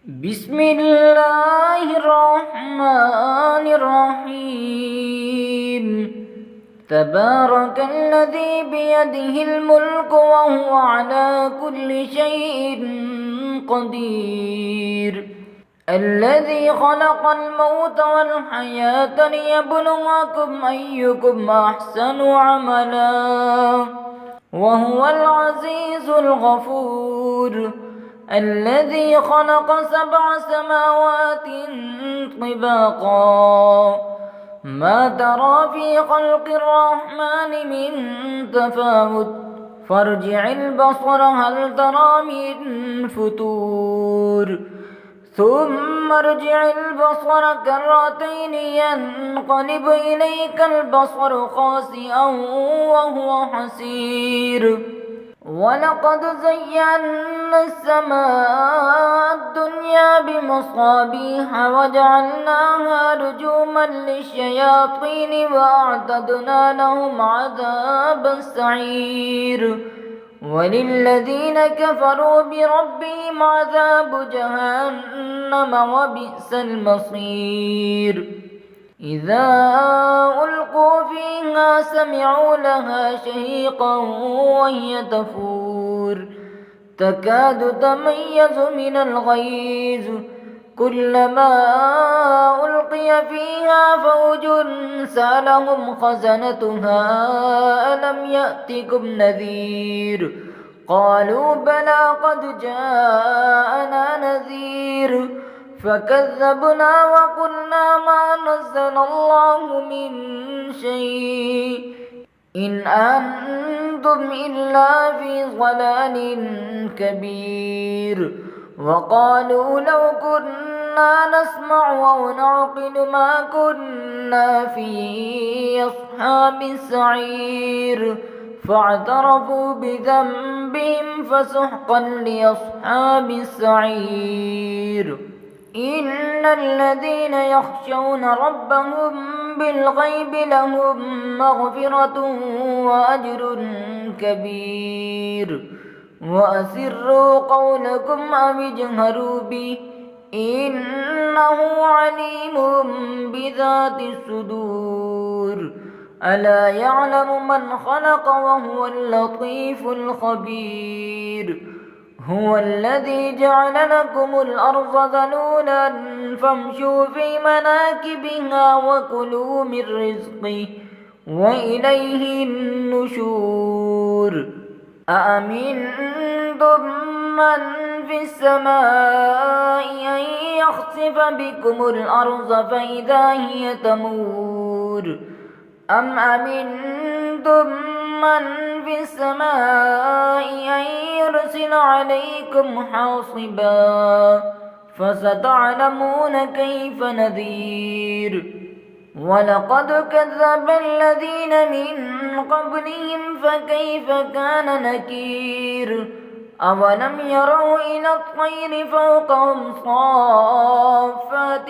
بسم الله الرحمن الرحيم. تبارك الذي بيده الملك وهو على كل شيء قدير. الذي خلق الموت والحياة ليبلوكم أيكم أحسن عملا وهو العزيز الغفور. الذي خلق 7 سماوات طباقا ما ترى في خلق الرحمن من تفاوت فارجع البصر هل ترى من فتور ثم ارجع البصر كرتين ينقلب إليك البصر خاسئا وهو حسير. ولقد زينا السماء الدنيا بمصابيح وجعلناها رجوما للشياطين وأعتدنا لهم عذاب السعير. وللذين كفروا بربهم عذاب جهنم وبئس المصير. إذا ألقوا فيها سمعوا لها شهيقا وهي تفور تكاد تميز من الغيظ كلما ألقي فيها فوج سألهم خزنتها ألم يأتكم نذير قالوا بلى قد جاءنا نذير فكذبنا وقلنا ما نزل الله من شيء إن أنتم إلا في ضلال كبير. وقالوا لو كنا نسمع أو نعقل ما كنا في أصحاب السعير فاعترفوا بذنبهم فسحقا لأصحاب السعير. إن الذين يخشون ربهم بالغيب لهم مغفرة وأجر كبير. وأسروا قولكم أو اجهروا به إنه عليم بذات الصدور. ألا يعلم من خلق وهو اللطيف الخبير. هو الذي جعل لكم الأرض ذلولا فامشوا في مناكبها وكلوا من رزقه وإليه النشور. أأمنتم من في السماء أن يخسف بكم الأرض فإذا هي تمور أم أمنتم من في السماء أن يرسل عليكم حاصبا فستعلمون كيف نذير. ولقد كذب الذين من قبلهم فكيف كان نكير. أولم يروا إلى الطير فوقهم صافات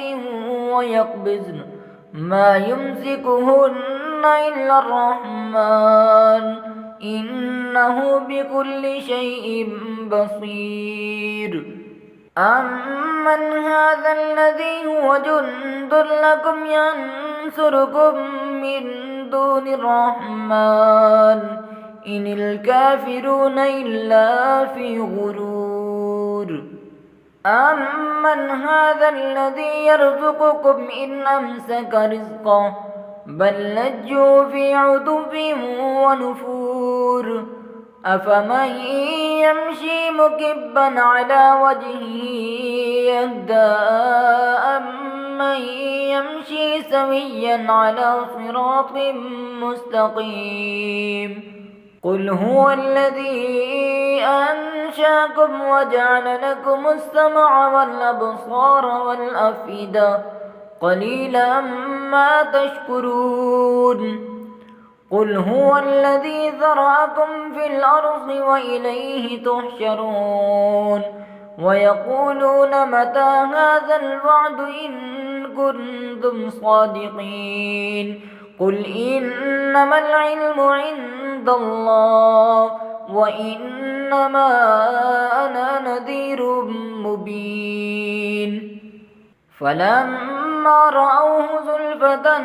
ويقبضن ما يمسكهن إلا الرحمن إنه بكل شيء بصير. أمن هذا الذي هو جند لكم ينصركم من دون الرحمن إن الكافرون إلا في غرور. أمن هذا الذي يرزقكم إن أمسك رزقه بل لجوا في عتو ونفور. أفمن يمشي مكبا على وجهه يهدى أمن يمشي سويا على صراط مستقيم. قل هو الذي أنشاكم وجعل لكم السمع والأبصار والأفئدة قليلا ما تشكرون. قل هو الذي ذرأكم في الأرض وإليه تحشرون. ويقولون متى هذا الوعد إن كنتم صادقين. قل إنما العلم عند الله وإنما أنا نذير مبين. فلما رأوه زلفة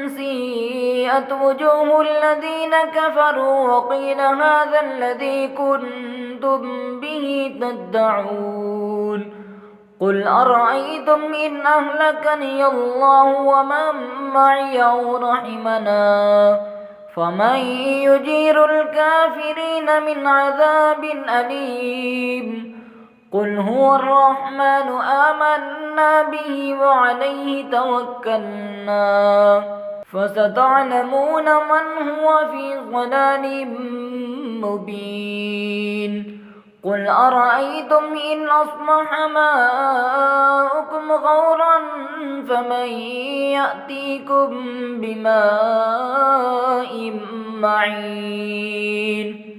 سيئت وجوه الذين كفروا وقيل هذا الذي كنتم به تدعون قل أرأيتم إن أهلكني الله ومن معي أو رحمنا فمن يجير الكافرين من عذاب أليم قل هو الرحمن آمنا به وعليه توكلنا فستعلمون من هو في ضلال مبين قل أرأيتم إن أصبح ماؤكم غورا فمن يأتيكم بماء معين